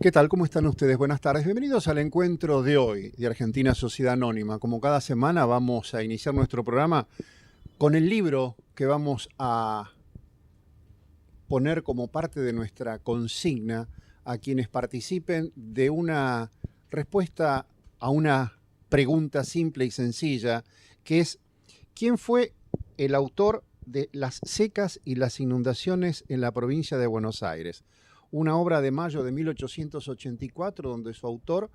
¿Qué tal? ¿Cómo están ustedes? Buenas tardes. Bienvenidos al encuentro de hoy de Argentina Sociedad Anónima. Como cada semana vamos a iniciar nuestro programa con el libro que vamos a poner como parte de nuestra consigna a quienes participen de una respuesta a una pregunta simple y sencilla, que es: ¿quién fue el autor de Las secas y las inundaciones en la provincia de Buenos Aires? Una obra de mayo de 1884 donde su autor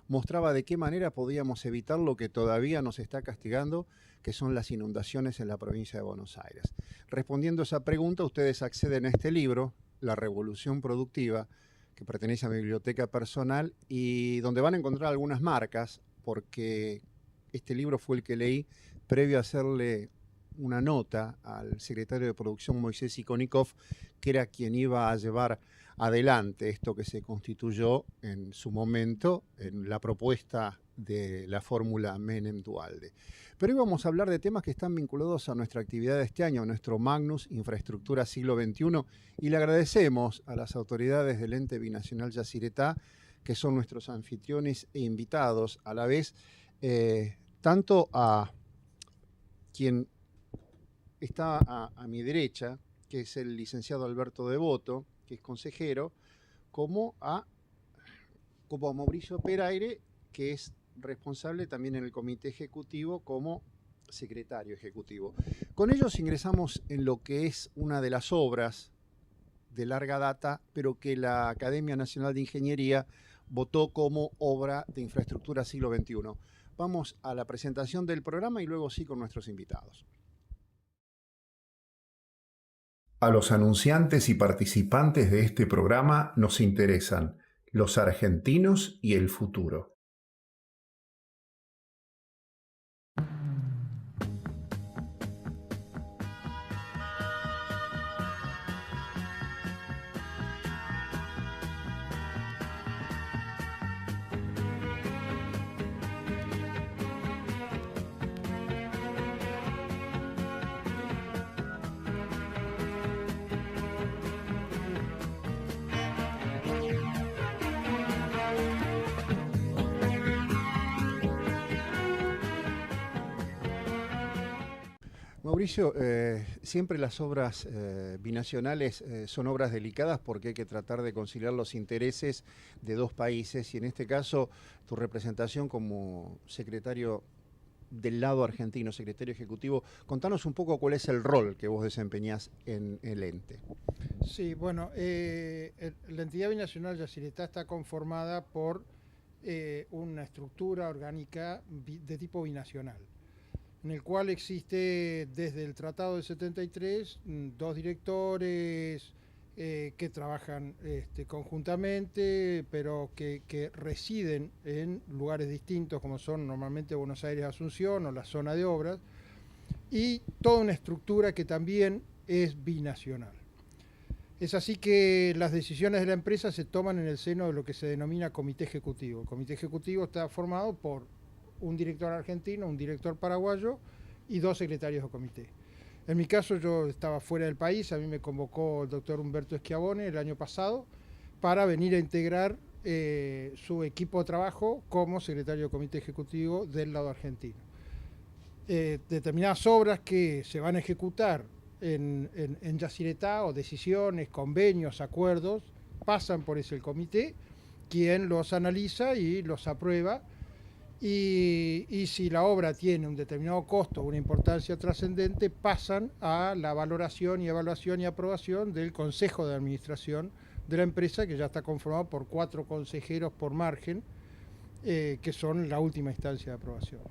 mostraba de qué manera podíamos evitar lo que todavía nos está castigando, que son las inundaciones en la provincia de Buenos Aires. Respondiendo a esa pregunta, ustedes acceden a este libro, La Revolución Productiva, que pertenece a mi biblioteca personal y donde van a encontrar algunas marcas, porque este libro fue el que leí previo a hacerle una nota al secretario de producción Moisés Ikonikov, que era quien iba a llevar adelante esto que se constituyó en su momento en la propuesta de la fórmula Menem-Duhalde. Pero hoy vamos a hablar de temas que están vinculados a nuestra actividad de este año, nuestro Magnus Infraestructura Siglo XXI, y le agradecemos a las autoridades del ente binacional Yacyretá, que son nuestros anfitriones e invitados a la vez, tanto a quien está a mi derecha, que es el licenciado Alberto Devoto, que es consejero, como a Mauricio Peraire, que es responsable también en el comité ejecutivo como secretario ejecutivo. Con ellos ingresamos en lo que es una de las obras de larga data, pero que la Academia Nacional de Ingeniería votó como obra de infraestructura siglo XXI. Vamos a la presentación del programa y luego sí con nuestros invitados. A los anunciantes y participantes de este programa nos interesan los argentinos y el futuro. Mauricio, siempre las obras binacionales son obras delicadas porque hay que tratar de conciliar los intereses de dos países y en este caso tu representación como secretario del lado argentino, secretario ejecutivo, contanos un poco cuál es el rol que vos desempeñás en el ente. Sí, bueno, la entidad binacional Yacyretá está conformada por una estructura orgánica de tipo binacional, en el cual existe desde el Tratado del 73 dos directores que trabajan conjuntamente, pero que residen en lugares distintos, como son normalmente Buenos Aires, Asunción o la zona de obras, y toda una estructura que también es binacional. Es así que las decisiones de la empresa se toman en el seno de lo que se denomina comité ejecutivo. El comité ejecutivo está formado por un director argentino, un director paraguayo y dos secretarios de comité. En mi caso yo estaba fuera del país, a mí me convocó el doctor Humberto Schiavone el año pasado para venir a integrar su equipo de trabajo como secretario de comité ejecutivo del lado argentino. Determinadas obras que se van a ejecutar en Yacyretá, o decisiones, convenios, acuerdos, pasan por ese comité, quien los analiza y los aprueba, y si la obra tiene un determinado costo, una importancia trascendente, pasan a la valoración y evaluación y aprobación del Consejo de Administración de la empresa, que ya está conformado por 4 consejeros por margen, que son la última instancia de aprobación.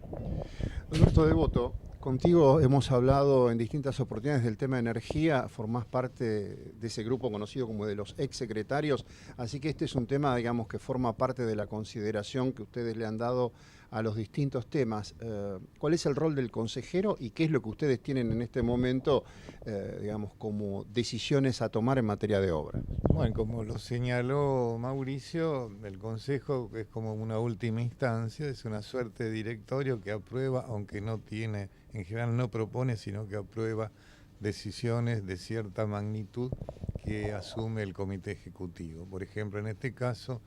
Alberto Devoto, contigo hemos hablado en distintas oportunidades del tema de energía, formás parte de ese grupo conocido como de los exsecretarios, así que este es un tema, digamos, que forma parte de la consideración que ustedes le han dado a los distintos temas. ¿Cuál es el rol del consejero y qué es lo que ustedes tienen en este momento, digamos, como decisiones a tomar en materia de obra? Bueno, como lo señaló Mauricio, el Consejo es como una última instancia, es una suerte de directorio que aprueba, aunque no tiene, en general no propone, sino que aprueba decisiones de cierta magnitud que asume el comité ejecutivo. Por ejemplo, en este caso,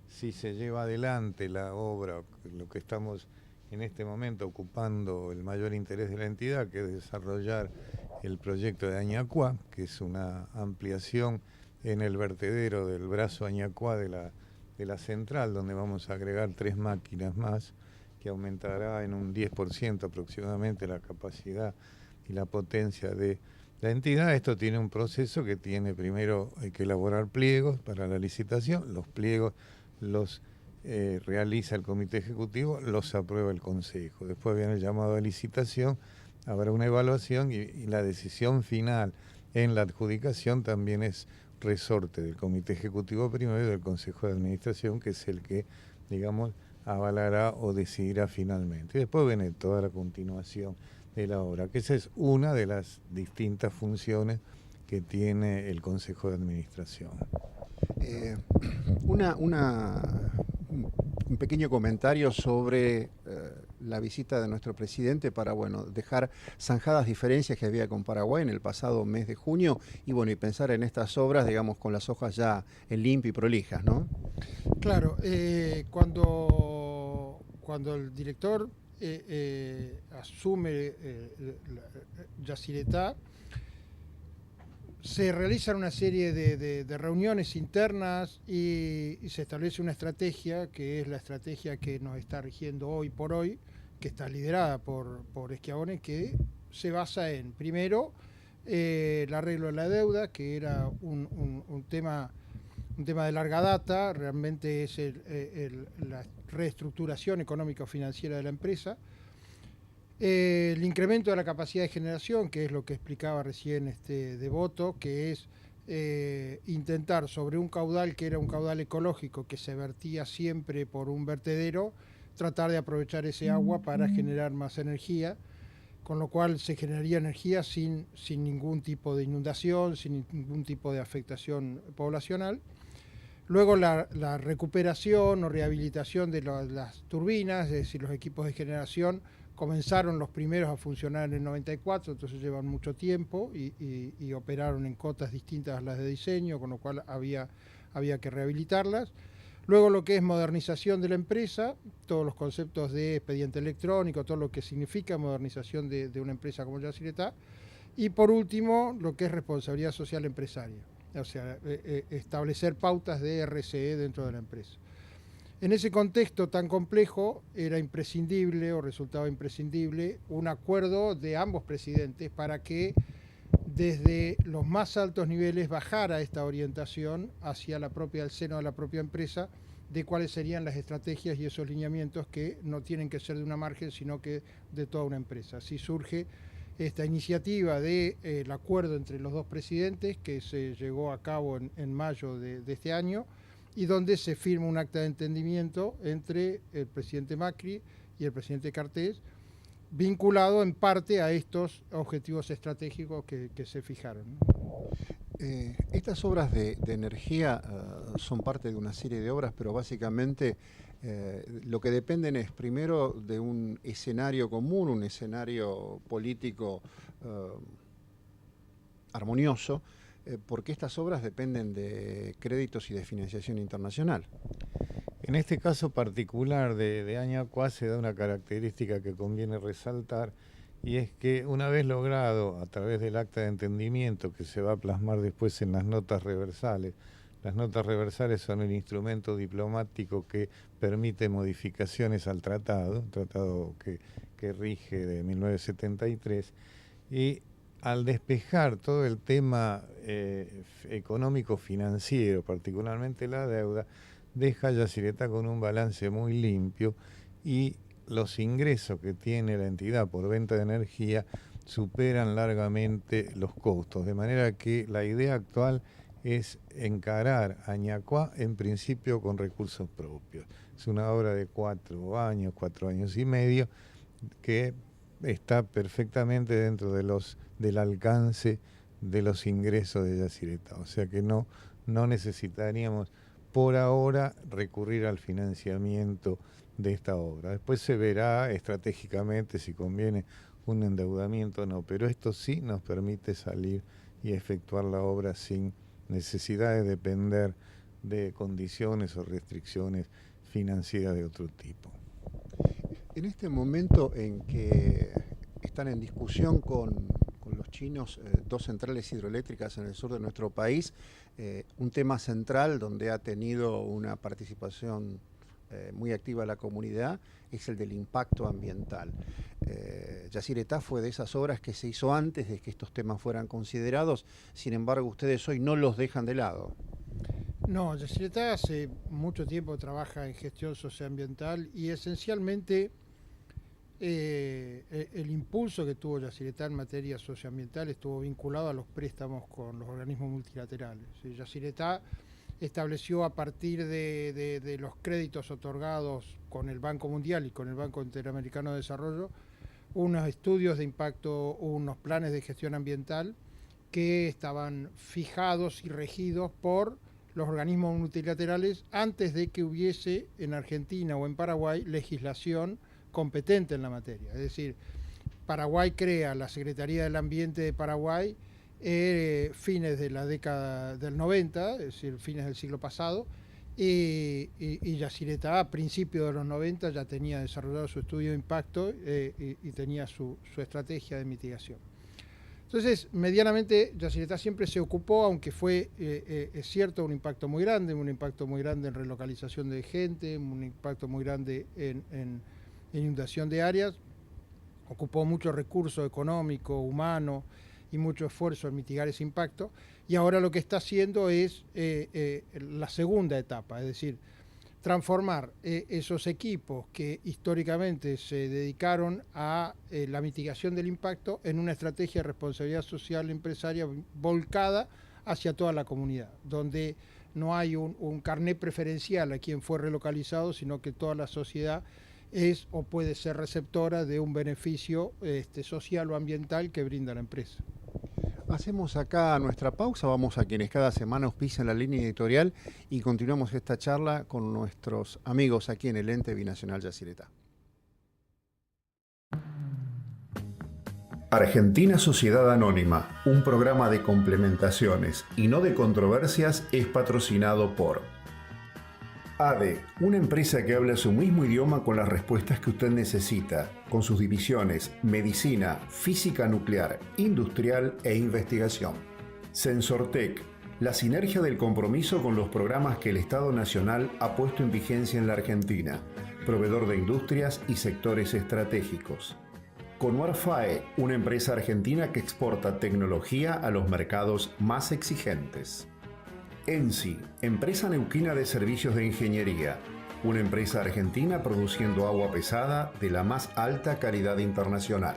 si se lleva adelante la obra, lo que estamos en este momento ocupando el mayor interés de la entidad, que es desarrollar el proyecto de Añacuá, que es una ampliación en el vertedero del brazo Añacuá de la central, donde vamos a agregar 3 máquinas más, que aumentará en un 10% aproximadamente la capacidad y la potencia de la entidad. Esto tiene un proceso que tiene, primero hay que elaborar pliegos para la licitación, los pliegos los realiza el comité ejecutivo, los aprueba el consejo. Después viene el llamado a licitación, habrá una evaluación y la decisión final en la adjudicación también es resorte del comité ejecutivo primero y del consejo de administración, que es el que, digamos, avalará o decidirá finalmente. Y después viene toda la continuación de la obra, que esa es una de las distintas funciones que tiene el consejo de administración. Un pequeño comentario sobre la visita de nuestro presidente para, bueno, dejar zanjadas diferencias que había con Paraguay en el pasado mes de junio y, bueno, y pensar en estas obras, digamos, con las hojas ya en limpio y prolijas, ¿no? Claro, cuando el director asume Yacyretá, se realizan una serie de reuniones internas y se establece una estrategia, que es la estrategia que nos está rigiendo hoy por hoy, que está liderada por Schiavone, que se basa en, primero, el arreglo de la deuda, que era un tema de larga data, realmente es la reestructuración económico-financiera de la empresa. El incremento de la capacidad de generación, que es lo que explicaba recién Devoto, que es intentar sobre un caudal que era un caudal ecológico que se vertía siempre por un vertedero, tratar de aprovechar ese agua para generar más energía, con lo cual se generaría energía sin ningún tipo de inundación, sin ningún tipo de afectación poblacional. Luego la recuperación o rehabilitación de las turbinas, es decir, los equipos de generación comenzaron los primeros a funcionar en el 94, entonces llevan mucho tiempo y operaron en cotas distintas a las de diseño, con lo cual había que rehabilitarlas. Luego lo que es modernización de la empresa, todos los conceptos de expediente electrónico, todo lo que significa modernización de una empresa como Yacyretá. Y por último, lo que es responsabilidad social empresaria, o sea, establecer pautas de RSE dentro de la empresa. En ese contexto tan complejo era imprescindible o resultaba imprescindible un acuerdo de ambos presidentes para que desde los más altos niveles bajara esta orientación hacia el seno de la propia empresa de cuáles serían las estrategias y esos lineamientos que no tienen que ser de una margen, sino que de toda una empresa. Así surge esta iniciativa del acuerdo entre los dos presidentes que se llevó a cabo en mayo de este año, y donde se firma un acta de entendimiento entre el presidente Macri y el presidente Cartés, vinculado en parte a estos objetivos estratégicos que se fijaron. Estas obras de energía son parte de una serie de obras, pero básicamente lo que dependen es primero de un escenario común, un escenario político armonioso, porque estas obras dependen de créditos y de financiación internacional. En este caso particular de Añacuá se da una característica que conviene resaltar, y es que una vez logrado a través del acta de entendimiento, que se va a plasmar después en las notas reversales son el instrumento diplomático que permite modificaciones al tratado, un tratado que rige de 1973, y al despejar todo el tema económico-financiero, particularmente la deuda, deja Yacyretá con un balance muy limpio y los ingresos que tiene la entidad por venta de energía superan largamente los costos, de manera que la idea actual es encarar Añacuá en principio con recursos propios. Es una obra de 4 años y medio, que está perfectamente dentro del alcance de los ingresos de Yacyretá. O sea que no necesitaríamos por ahora recurrir al financiamiento de esta obra. Después se verá estratégicamente si conviene un endeudamiento no, pero esto sí nos permite salir y efectuar la obra sin necesidad de depender de condiciones o restricciones financieras de otro tipo. En este momento en que están en discusión con los chinos dos centrales hidroeléctricas en el sur de nuestro país, un tema central donde ha tenido una participación muy activa la comunidad es el del impacto ambiental. Yacyretá fue de esas obras que se hizo antes de que estos temas fueran considerados, sin embargo ustedes hoy no los dejan de lado. No, Yacyretá hace mucho tiempo trabaja en gestión socioambiental y esencialmente el impulso que tuvo Yacyretá en materia socioambiental estuvo vinculado a los préstamos con los organismos multilaterales. Yacyretá estableció a partir de los créditos otorgados con el Banco Mundial y con el Banco Interamericano de Desarrollo unos estudios de impacto, unos planes de gestión ambiental que estaban fijados y regidos por los organismos multilaterales antes de que hubiese en Argentina o en Paraguay legislación competente en la materia. Es decir, Paraguay crea la Secretaría del Ambiente de Paraguay fines de la década del 90, es decir, fines del siglo pasado, y Yacyretá a principios de los 90 ya tenía desarrollado su estudio de impacto y tenía su estrategia de mitigación. Entonces, medianamente, Yacyretá siempre se ocupó, aunque fue, es cierto, un impacto muy grande en relocalización de gente, un impacto muy grande en inundación de áreas, ocupó mucho recurso económico, humano y mucho esfuerzo en mitigar ese impacto, y ahora lo que está haciendo es la segunda etapa, es decir, transformar esos equipos que históricamente se dedicaron a la mitigación del impacto en una estrategia de responsabilidad social empresaria volcada hacia toda la comunidad, donde no hay un carnet preferencial a quien fue relocalizado, sino que toda la sociedad es o puede ser receptora de un beneficio social o ambiental que brinda la empresa. Hacemos acá nuestra pausa, vamos a quienes cada semana auspician la línea editorial y continuamos esta charla con nuestros amigos aquí en el ente binacional Yacyretá. Argentina Sociedad Anónima, un programa de complementaciones y no de controversias, es patrocinado por ADE, una empresa que habla su mismo idioma con las respuestas que usted necesita, con sus divisiones medicina, física nuclear, industrial e investigación. Sensortec, la sinergia del compromiso con los programas que el Estado Nacional ha puesto en vigencia en la Argentina, proveedor de industrias y sectores estratégicos. Conuar FAE, una empresa argentina que exporta tecnología a los mercados más exigentes. ENSI, empresa neuquina de servicios de ingeniería, una empresa argentina produciendo agua pesada de la más alta calidad internacional.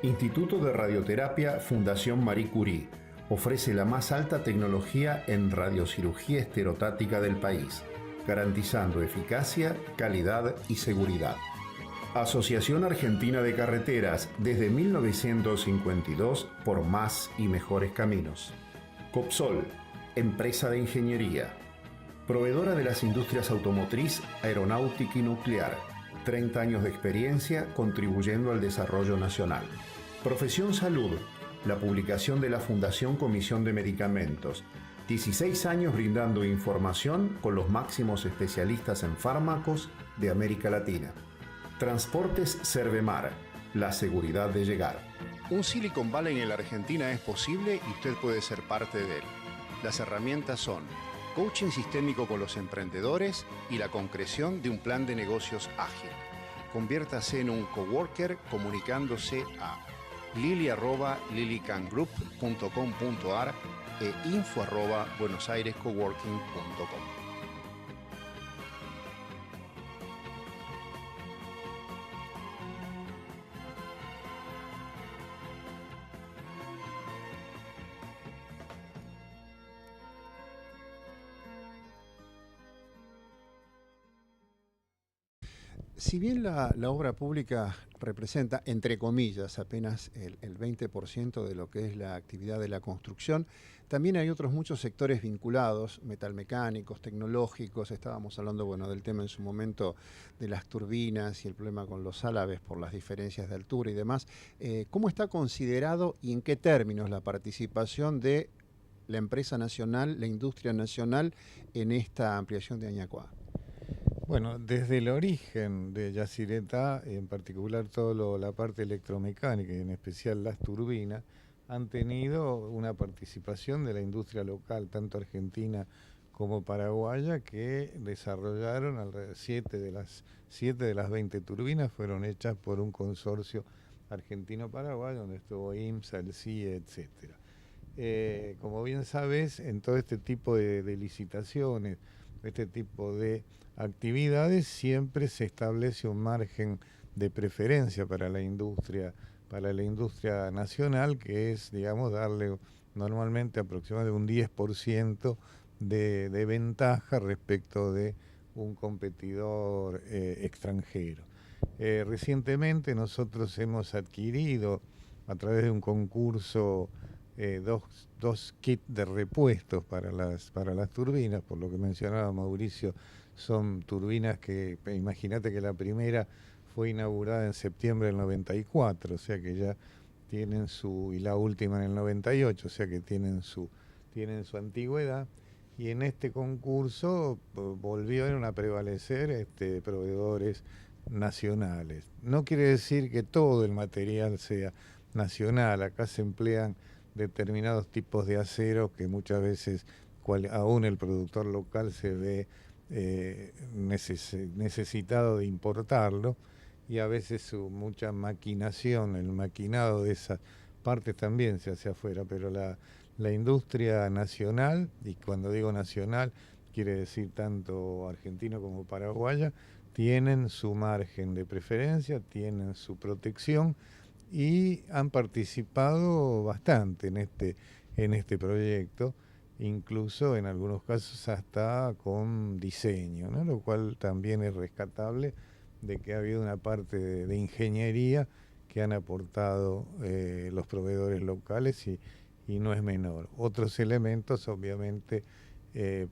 Instituto de Radioterapia Fundación Marie Curie, ofrece la más alta tecnología en radiocirugía esterotática del país, garantizando eficacia, calidad y seguridad. Asociación Argentina de Carreteras, desde 1952 por más y mejores caminos. Copsol, empresa de ingeniería, proveedora de las industrias automotriz, aeronáutica y nuclear, 30 años de experiencia contribuyendo al desarrollo nacional. Profesión Salud, la publicación de la Fundación Comisión de Medicamentos, 16 años brindando información con los máximos especialistas en fármacos de América Latina. Transportes Servemar, la seguridad de llegar. Un Silicon Valley en la Argentina es posible y usted puede ser parte de él. Las herramientas son coaching sistémico con los emprendedores y la concreción de un plan de negocios ágil. Conviértase en un coworker comunicándose a lili@lilicangroup.com.ar e info@buenosairescoworking.com. Si bien la obra pública representa, entre comillas, apenas el 20% de lo que es la actividad de la construcción. También hay otros muchos sectores vinculados, metalmecánicos, tecnológicos. Estábamos hablando, bueno, del tema en su momento de las turbinas y el problema con los álabes por las diferencias de altura y demás. ¿Cómo está considerado y en qué términos la participación de la empresa nacional, la industria nacional, en esta ampliación de Añacuá? Bueno, desde el origen de Yacyretá, en particular toda la parte electromecánica y en especial las turbinas, han tenido una participación de la industria local, tanto argentina como paraguaya, que desarrollaron 7 de las 20 turbinas fueron hechas por un consorcio argentino-paraguayo, donde estuvo IMSA, el CIE, etcétera. Como bien sabes, en todo este tipo de licitaciones, este tipo de actividades, siempre se establece un margen de preferencia para la industria nacional, que es, digamos, darle normalmente aproximadamente un 10% de ventaja respecto de un competidor extranjero. Recientemente nosotros hemos adquirido, a través de un concurso, dos kits de repuestos para las turbinas. Por lo que mencionaba Mauricio, son turbinas que, imagínate que la primera fue inaugurada en septiembre del 94, o sea que ya tienen y la última en el 98, o sea que tienen su antigüedad. Y en este concurso volvieron a prevalecer proveedores nacionales. No quiere decir que todo el material sea nacional. Acá se emplean determinados tipos de acero que muchas veces aún el productor local se ve necesitado de importarlo, y a veces mucha maquinación, el maquinado de esas partes también se hace afuera, pero la industria nacional, y cuando digo nacional quiere decir tanto argentino como paraguaya, tienen su margen de preferencia, tienen su protección y han participado bastante en este proyecto, incluso en algunos casos hasta con diseño, ¿no? Lo cual también es rescatable, de que ha habido una parte de ingeniería que han aportado los proveedores locales, y no es menor. Otros elementos, obviamente,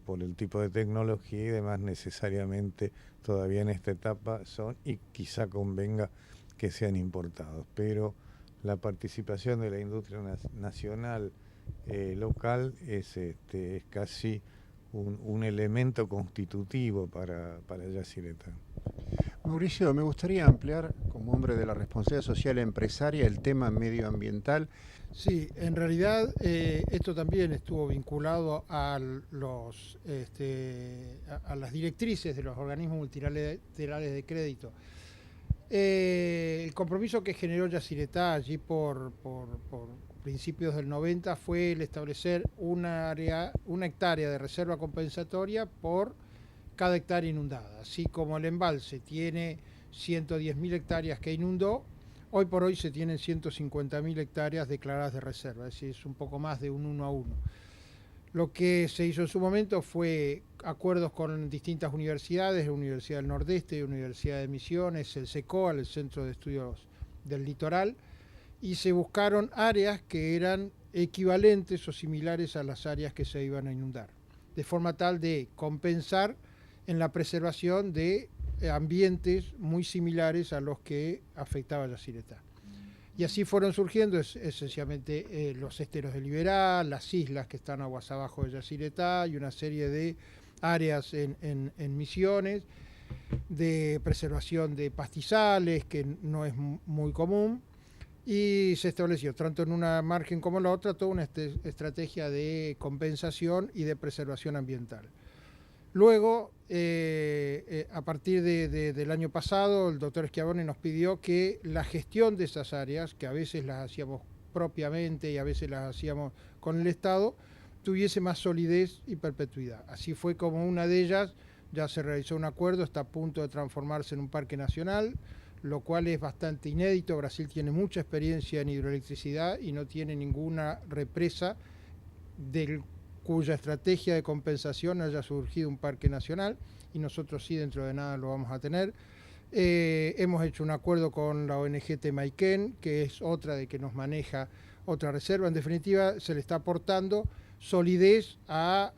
por el tipo de tecnología y demás, necesariamente todavía en esta etapa son, y quizá convenga que sean importados, pero la participación de la industria nacional local es casi un elemento constitutivo para Yacyretá. Mauricio, me gustaría ampliar, como hombre de la responsabilidad social empresaria, el tema medioambiental. Sí, en realidad esto también estuvo vinculado a las directrices de los organismos multilaterales de crédito. El compromiso que generó Yacyretá allí por principios del 90 fue el establecer una hectárea de reserva compensatoria por cada hectárea inundada. Así como el embalse tiene 110.000 hectáreas que inundó, hoy por hoy se tienen 150.000 hectáreas declaradas de reserva, es decir, es un poco más de un 1 a 1. Lo que se hizo en su momento fue acuerdos con distintas universidades, la Universidad del Nordeste, la Universidad de Misiones, el CECOAL, el Centro de Estudios del Litoral, y se buscaron áreas que eran equivalentes o similares a las áreas que se iban a inundar, de forma tal de compensar en la preservación de ambientes muy similares a los que afectaba Yacyretá. Y así fueron surgiendo esencialmente los esteros de Liberá, las islas que están aguas abajo de Yacyretá y una serie de áreas en Misiones, de preservación de pastizales, que no es muy común, y se estableció, tanto en una margen como en la otra, toda una estrategia de compensación y de preservación ambiental. Luego, a partir del año pasado, el doctor Schiavone nos pidió que la gestión de esas áreas, que a veces las hacíamos propiamente y a veces las hacíamos con el Estado, tuviese más solidez y perpetuidad. Así fue como una de ellas ya se realizó un acuerdo, está a punto de transformarse en un parque nacional, lo cual es bastante inédito. Brasil tiene mucha experiencia en hidroelectricidad y no tiene ninguna represa cuya estrategia de compensación haya surgido un parque nacional, y nosotros sí, dentro de nada lo vamos a tener. Hemos hecho un acuerdo con la ONG Temaiken, que es otra de que nos maneja otra reserva. En definitiva, se le está aportando solidez a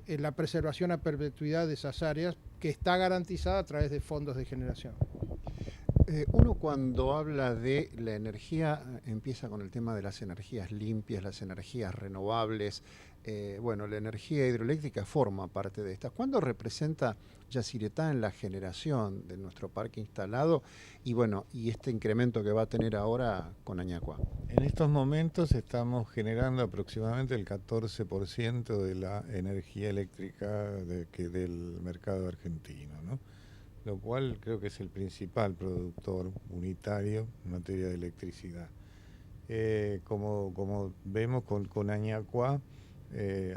la preservación a perpetuidad de esas áreas, que está garantizada a través de fondos de generación. Uno cuando habla de la energía empieza con el tema de las energías limpias, las energías renovables. Bueno, la energía hidroeléctrica forma parte de estas. ¿Cuándo representa Yacyretá en la generación de nuestro parque instalado? Y bueno, y este incremento que va a tener ahora con Añacua. En estos momentos estamos generando aproximadamente el 14% de la energía eléctrica del mercado argentino, ¿no? Lo cual creo que es el principal productor unitario en materia de electricidad. Como vemos con Añacua,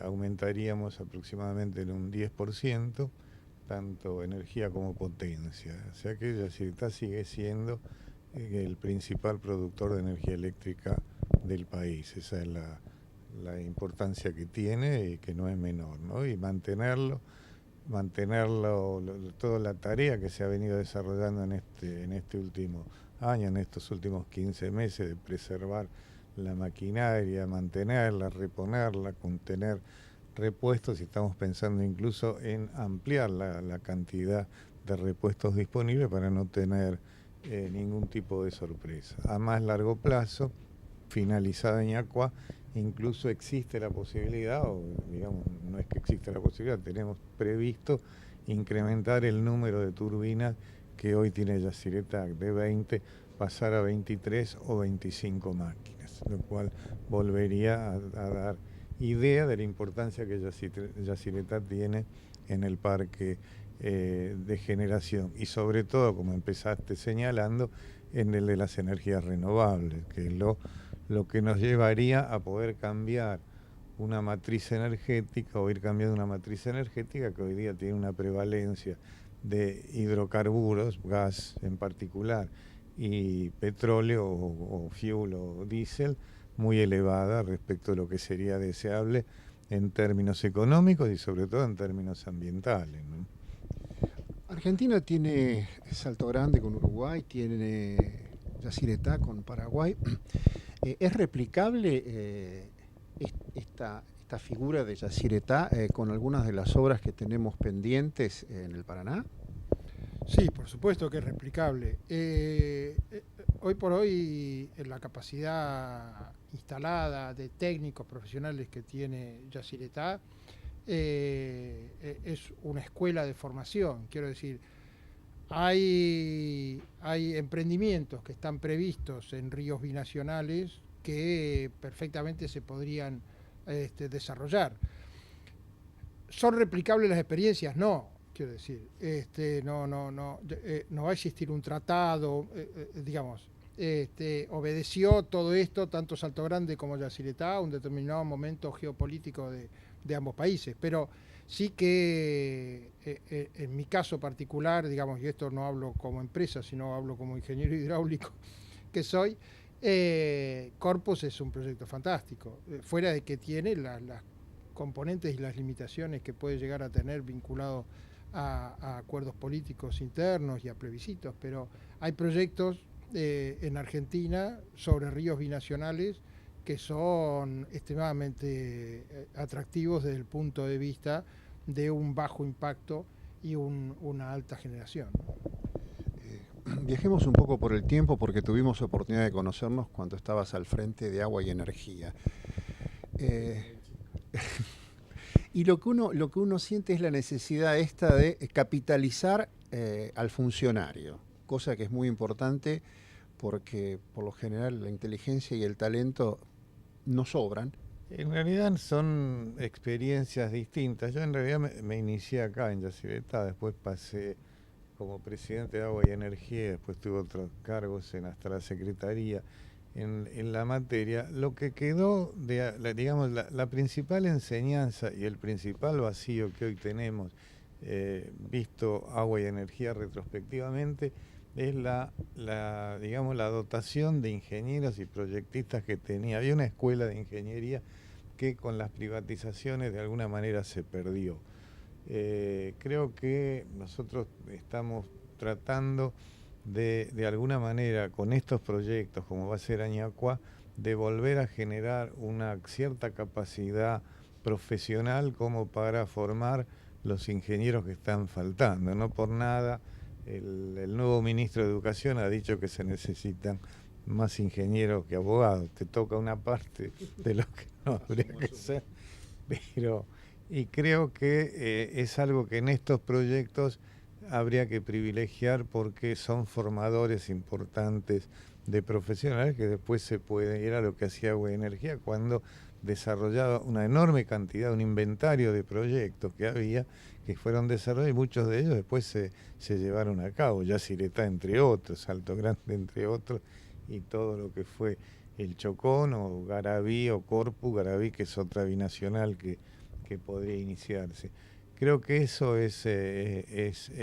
aumentaríamos aproximadamente en un 10%, tanto energía como potencia. O sea que Yacyretá sigue siendo el principal productor de energía eléctrica del país. Esa es la importancia que tiene y que no es menor, ¿no? Y mantenerlo, toda la tarea que se ha venido desarrollando en este último año, en estos últimos 15 meses, de preservar la maquinaria, mantenerla, reponerla, contener repuestos, y estamos pensando incluso en ampliar la cantidad de repuestos disponibles para no tener ningún tipo de sorpresa. A más largo plazo, finalizada Añacua, incluso existe la posibilidad, o digamos, no es que existe la posibilidad, tenemos previsto incrementar el número de turbinas que hoy tiene Yacyretá, de 20 pasar a 23 o 25 máquinas, lo cual volvería a dar idea de la importancia que Yacyretá tiene en el parque de generación, y sobre todo, como empezaste señalando, en el de las energías renovables, que es lo que nos llevaría a poder cambiar una matriz energética, o ir cambiando una matriz energética que hoy día tiene una prevalencia de hidrocarburos, gas en particular, y petróleo o fuel o diésel, muy elevada respecto a lo que sería deseable en términos económicos y sobre todo en términos ambientales, ¿no? Argentina tiene Salto Grande con Uruguay, tiene Yacyretá con Paraguay. ¿Es replicable esta figura de Yacyretá con algunas de las obras que tenemos pendientes en el Paraná? Sí, por supuesto que es replicable. Hoy por hoy, la capacidad instalada de técnicos profesionales que tiene Yacyretá es una escuela de formación. Quiero decir, hay emprendimientos que están previstos en ríos binacionales que perfectamente se podrían desarrollar. ¿Son replicables las experiencias? No. Quiero decir, no va a existir un tratado, digamos, obedeció todo esto, tanto Salto Grande como Yacyretá, a un determinado momento geopolítico de ambos países, pero sí que en mi caso particular, digamos, y esto no hablo como empresa, sino hablo como ingeniero hidráulico que soy, Corpus es un proyecto fantástico, fuera de que tiene las componentes y las limitaciones que puede llegar a tener vinculado a acuerdos políticos internos y a plebiscitos, pero hay proyectos en Argentina sobre ríos binacionales que son extremadamente atractivos desde el punto de vista de un bajo impacto y una alta generación. Viajemos un poco por el tiempo, porque tuvimos oportunidad de conocernos cuando estabas al frente de Agua y Energía. Y lo que uno siente es la necesidad esta de capitalizar al funcionario, cosa que es muy importante porque por lo general la inteligencia y el talento no sobran. En realidad son experiencias distintas. Yo en realidad me inicié acá en Yacyretá, después pasé como presidente de Agua y Energía, después tuve otros cargos hasta la Secretaría en la materia. Lo que quedó, digamos, la principal enseñanza y el principal vacío que hoy tenemos, visto Agua y Energía retrospectivamente, es digamos, la dotación de ingenieros y proyectistas que tenía. Había una escuela de ingeniería que con las privatizaciones de alguna manera se perdió. Creo que nosotros estamos tratando de alguna manera, con estos proyectos, como va a ser Añacuá, de volver a generar una cierta capacidad profesional como para formar los ingenieros que están faltando. No por nada el nuevo ministro de Educación ha dicho que se necesitan más ingenieros que abogados. Te toca una parte de lo que no habría que ser, pero y creo que es algo que en estos proyectos habría que privilegiar porque son formadores importantes de profesionales que después se puede, era lo que hacía Agua y Energía cuando desarrollaba una enorme cantidad, un inventario de proyectos que había, que fueron desarrollados y muchos de ellos después se llevaron a cabo, Yacyretá entre otros, Salto Grande entre otros, y todo lo que fue el Chocón o Garabí o Corpus, Garabí que es otra binacional que podría iniciarse. Creo que eso es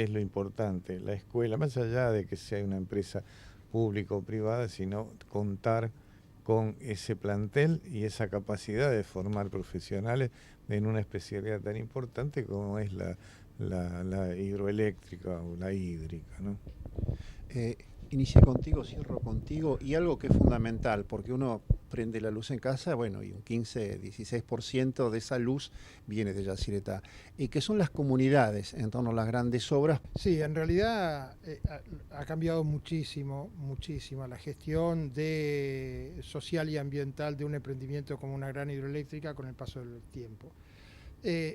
lo importante, la escuela, más allá de que sea una empresa pública o privada, sino contar con ese plantel y esa capacidad de formar profesionales en una especialidad tan importante como es la hidroeléctrica o la hídrica, ¿no? Inicié contigo, cierro contigo, y algo que es fundamental, porque uno prende la luz en casa, bueno, y un 15, 16% de esa luz viene de Yacyretá, y que son las comunidades en torno a las grandes obras. Sí, en realidad ha cambiado muchísimo la gestión social y ambiental de un emprendimiento como una gran hidroeléctrica con el paso del tiempo.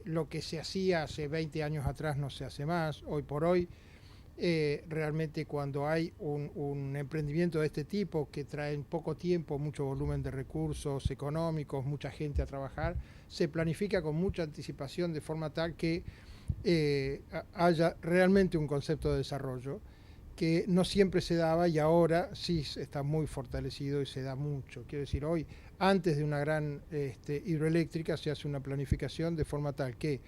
Lo que se hacía hace 20 años atrás no se hace más, hoy por hoy. Realmente cuando hay un emprendimiento de este tipo que trae en poco tiempo mucho volumen de recursos económicos, mucha gente a trabajar, se planifica con mucha anticipación de forma tal que haya realmente un concepto de desarrollo que no siempre se daba y ahora sí está muy fortalecido y se da mucho. Quiero decir, hoy antes de una gran hidroeléctrica se hace una planificación de forma tal que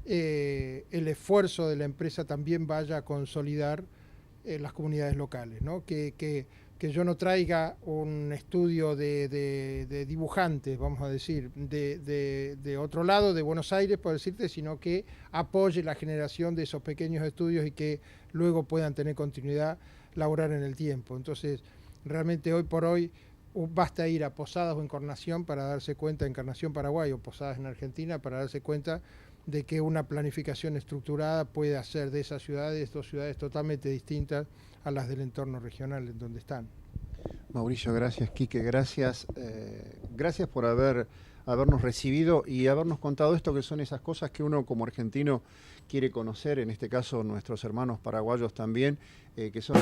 el esfuerzo de la empresa también vaya a consolidar las comunidades locales, ¿no? Que yo no traiga un estudio de dibujantes, vamos a decir, de otro lado, de Buenos Aires, por decirte, sino que apoye la generación de esos pequeños estudios y que luego puedan tener continuidad laboral en el tiempo. Entonces, realmente hoy por hoy basta ir a Posadas o Encarnación para darse cuenta, Encarnación Paraguay o Posadas en Argentina, para darse cuenta de que una planificación estructurada puede hacer de esas ciudades, dos ciudades totalmente distintas a las del entorno regional en donde están. Mauricio, gracias. Quique, gracias. Gracias por habernos recibido y habernos contado esto, que son esas cosas que uno como argentino quiere conocer, en este caso nuestros hermanos paraguayos también, que son...